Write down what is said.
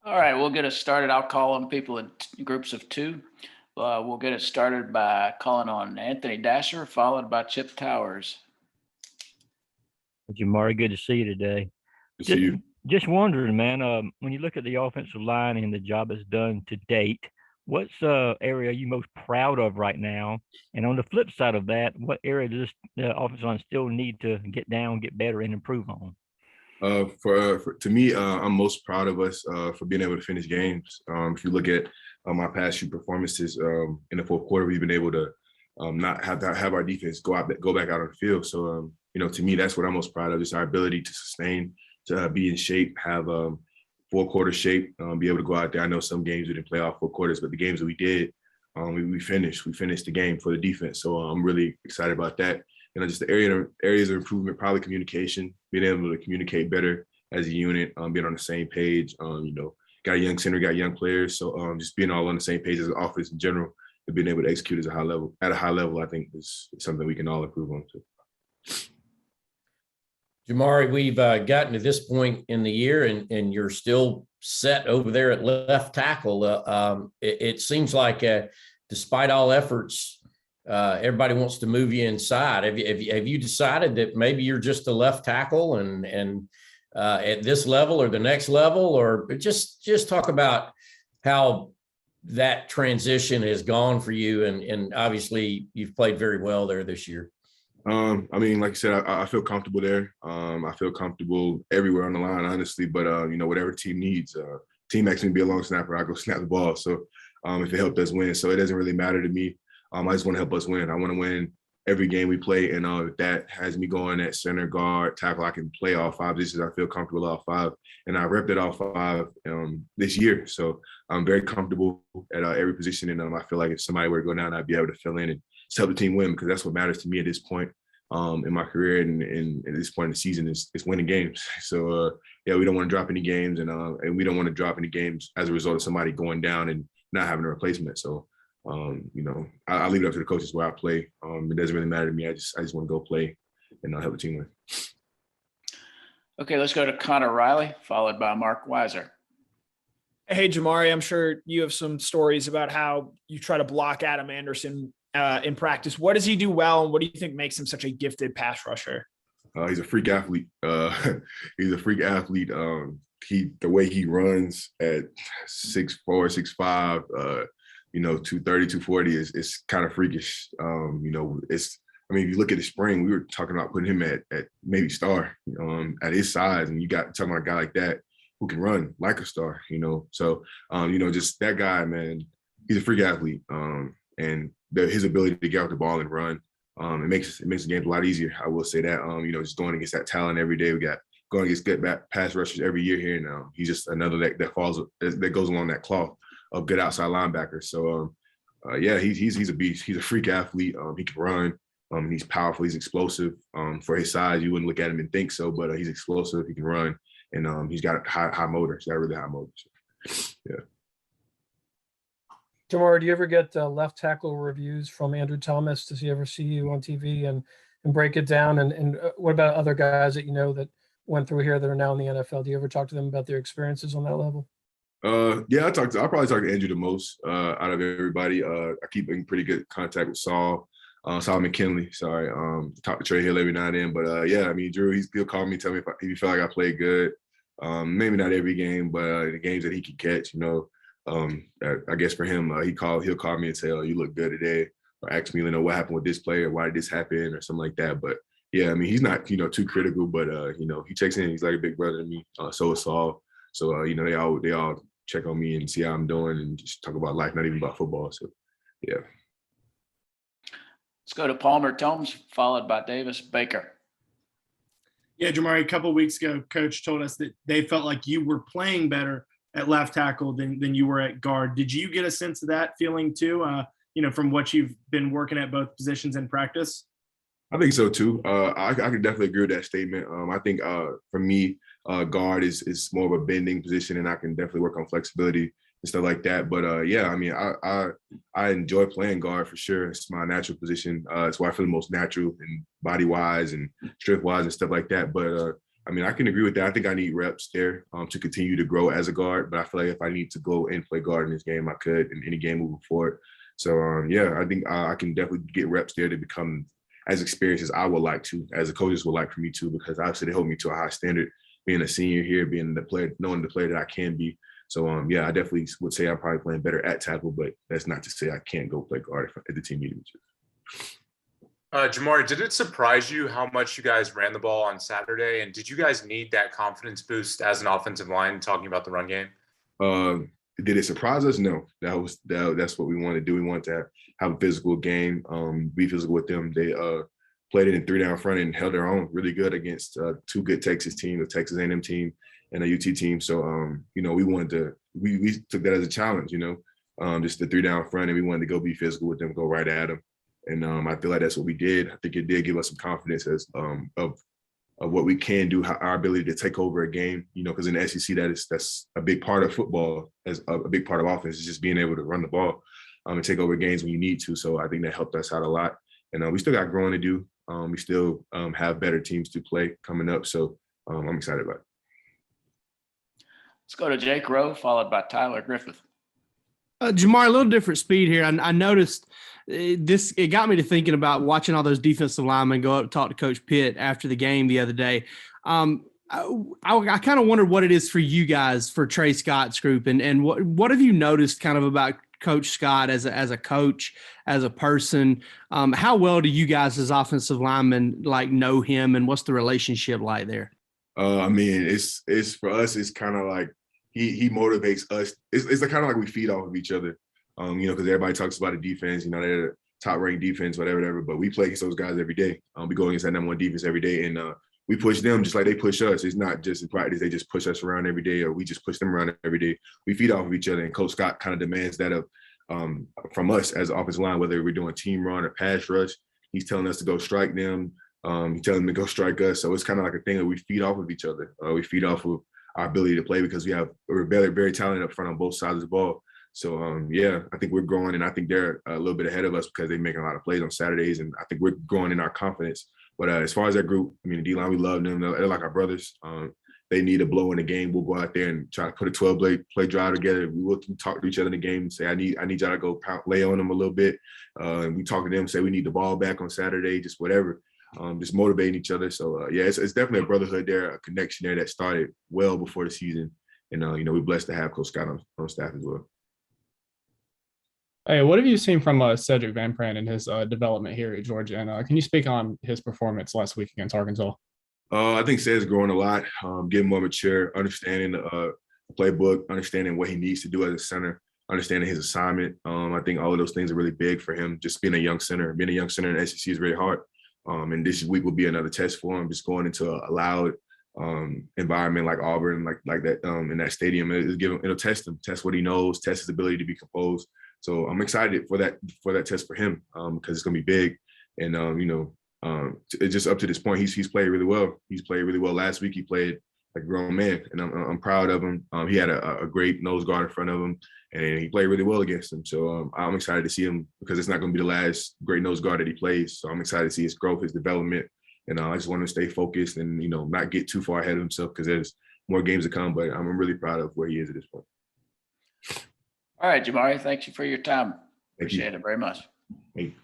All right, we'll get it started. I'll call on people in groups of two. We'll get it started by calling on Anthony Dasher, followed by Chip Towers. Jamaree, good to see you today. Good to see you. Just wondering, man, when you look at the offensive line and the job it's done to date, what's area are you most proud of right now? And on the flip side of that, what area does the offensive line still need to get down, get better, and improve on? To me, I'm most proud of us for being able to finish games. If you look at my past few performances in the fourth quarter, we've been able to not have our defense go back out on the field. So to me, that's what I'm most proud of, just our ability to sustain, to be in shape, have four quarter shape, be able to go out there. I know some games we didn't play off 4 quarters, but the games that we did, we finished the game for the defense. So I'm really excited about that. Just the areas of improvement, probably communication, being able to communicate better as a unit, being on the same page. Got a young center, got young players, so just being all on the same page as an offense in general and being able to execute at a high level, I think is something we can all improve on too. Jamaree, we've gotten to this point in the year, and you're still set over there at left tackle. It seems like, despite all efforts, everybody wants to move you inside. Have you decided that maybe you're just a left tackle and at this level or the next level, or just talk about how that transition has gone for you? And obviously you've played very well there this year. Like I said, I feel comfortable there. I feel comfortable everywhere on the line, honestly, but whatever team needs, team asks me to be a long snapper, I go snap the ball. So if it helped us win, so it doesn't really matter to me. I just want to help us win. I want to win every game we play, and if that has me going at center, guard, tackle, I can play all 5 positions. I feel comfortable all 5, and I repped it all 5 this year. So I'm very comfortable at every position, and I feel like if somebody were to go down, I'd be able to fill in and just help the team win, because that's what matters to me at this point in my career and at this point in the season is winning games. So we don't want to drop any games, and we don't want to drop any games as a result of somebody going down and not having a replacement. So. I leave it up to the coaches where I play. It doesn't really matter to me. I just want to go play and help the team win. Okay, let's go to Connor Riley, followed by Mark Weiser. Hey, Jamaree, I'm sure you have some stories about how you try to block Adam Anderson in practice. What does he do well, and what do you think makes him such a gifted pass rusher? He's a freak athlete. He's a freak athlete. The way he runs at 6'4", 6'5", 230, 240 is kind of freakish. If you look at the spring, we were talking about putting him at maybe star, at his size, and you got talking about a guy like that who can run like a star, So, just that guy, man, he's a freak athlete, and his ability to get out the ball and run, it makes the game a lot easier. I will say that, just going against that talent every day. We got going against good pass rushers every year here now. He's just another that goes along that cloth of good outside linebacker. So he's a beast. He's a freak athlete. He can run. He's powerful. He's explosive. For his size, you wouldn't look at him and think so, but he's explosive. He can run, and he's got high motor. He's got really high motor. So, yeah. Jamaree, do you ever get left tackle reviews from Andrew Thomas? Does he ever see you on TV and break it down? And what about other guys that that went through here that are now in the NFL? Do you ever talk to them about their experiences on that level? I probably talk to Andrew the most out of everybody. I keep in pretty good contact with Saul McKinley. Sorry, talk to Trey Hill every now and then. But Drew, he'll call me, tell me if he feel like I played good. Maybe not every game, but the games that he can catch, I guess for him, he'll call me and say, "Oh, you look good today," or ask me, what happened with this player, why did this happen, or something like that. But yeah, he's not too critical, but he checks in. He's like a big brother to me. So is Saul. So they all check on me and see how I'm doing and just talk about life, not even about football. So, yeah. Let's go to Palmer Tomes, followed by Davis Baker. Yeah, Jamaree, a couple of weeks ago, Coach told us that they felt like you were playing better at left tackle than you were at guard. Did you get a sense of that feeling too, from what you've been working at both positions in practice? I think so too. I can definitely agree with that statement. I think for me, guard is more of a bending position, and I can definitely work on flexibility and stuff like that. But I enjoy playing guard for sure. It's my natural position. It's where I feel the most natural and body wise and strength wise and stuff like that. But I mean, I can agree with that. I think I need reps there to continue to grow as a guard. But I feel like if I need to go and play guard in this game, I could in any game moving forward. So, yeah, I think I can definitely get reps there to become as experienced as I would like to, as the coaches would like for me to, because obviously they hold me to a high standard, being a senior here, being the player, knowing the player that I can be. So, yeah, I definitely would say I'm probably playing better at tackle, but that's not to say I can't go play guard if the team needed me to. Jamaree, did it surprise you how much you guys ran the ball on Saturday? And did you guys need that confidence boost as an offensive line, talking about the run game? Did it surprise us? No. That's what we wanted to do. We wanted to have a physical game, be physical with them. They played it in 3 down front and held their own really good against 2 good Texas teams, a Texas A&M team and a UT team. So, you know, we wanted to, we took that as a challenge, you know, just the 3 down front, and we wanted to go be physical with them, go right at them. And I feel like that's what we did. I think it did give us some confidence as of what we can do, our ability to take over a game, you know, because in the SEC, that's a big part of football, as a big part of offense is just being able to run the ball and take over games when you need to. So I think that helped us out a lot. And we still got growing to do. We still have better teams to play coming up. So I'm excited about it. Let's go to Jake Rowe, followed by Tyler Griffith. Jamaree, a little different speed here. I noticed it got me to thinking about watching all those defensive linemen go up and talk to Coach Pitt after the game the other day. I kind of wondered what it is for you guys, for Trey Scott's group, and what have you noticed kind of about Coach Scott as a coach, as a person? How well do you guys as offensive linemen like know him, and what's the relationship like there? I mean, it's for us, it's kind of like he motivates us. It's kind of like we feed off of each other, you know, because everybody talks about the defense, you know, they're the top-ranked defense, whatever, but we play against those guys every day. We go against that number 1 defense every day, and we push them just like they push us. It's not just in practice, they just push us around every day, or we just push them around every day. We feed off of each other, and Coach Scott kind of demands that of from us as an offensive line, whether we're doing team run or pass rush. He's telling us to go strike them. He's telling them to go strike us. So it's kind of like a thing that we feed off of each other. We feed off of our ability to play because we're very, very talented up front on both sides of the ball. So, yeah, I think we're growing, and I think they're a little bit ahead of us because they're making a lot of plays on Saturdays, and I think we're growing in our confidence. But as far as that group, I mean, the D-line, we love them. They're like our brothers. They need a blow in the game. We'll go out there and try to put a 12-play drive together. We will talk to each other in the game and say, I need y'all to go lay on them a little bit. And we talk to them, say we need the ball back on Saturday, just whatever. Just motivating each other. So, yeah, it's definitely a brotherhood there, a connection there that started well before the season. And, you know, we're blessed to have Coach Scott on staff as well. Hey, what have you seen from Cedric Van Pran and his development here at Georgia? And can you speak on his performance last week against Arkansas? I think Ced's growing a lot, getting more mature, understanding the playbook, understanding what he needs to do as a center, understanding his assignment. I think all of those things are really big for him, just being a young center. Being a young center in the SEC is really hard. And this week will be another test for him, just going into a loud environment like Auburn, like that in that stadium. It'll test him, test what he knows, test his ability to be composed. So I'm excited for that test for him because it's gonna be big. And you know, it's just up to this point, he's played really well. He's played really well last week. He played like a grown man, and I'm proud of him. He had a great nose guard in front of him, and he played really well against him. So I'm excited to see him because it's not going to be the last great nose guard that he plays. So I'm excited to see his growth, his development, and I just want him to stay focused and, you know, not get too far ahead of himself because there's more games to come. But I'm really proud of where he is at this point. All right, Jamaree, thank you for your time. Thank you. Appreciate it very much. Thank you.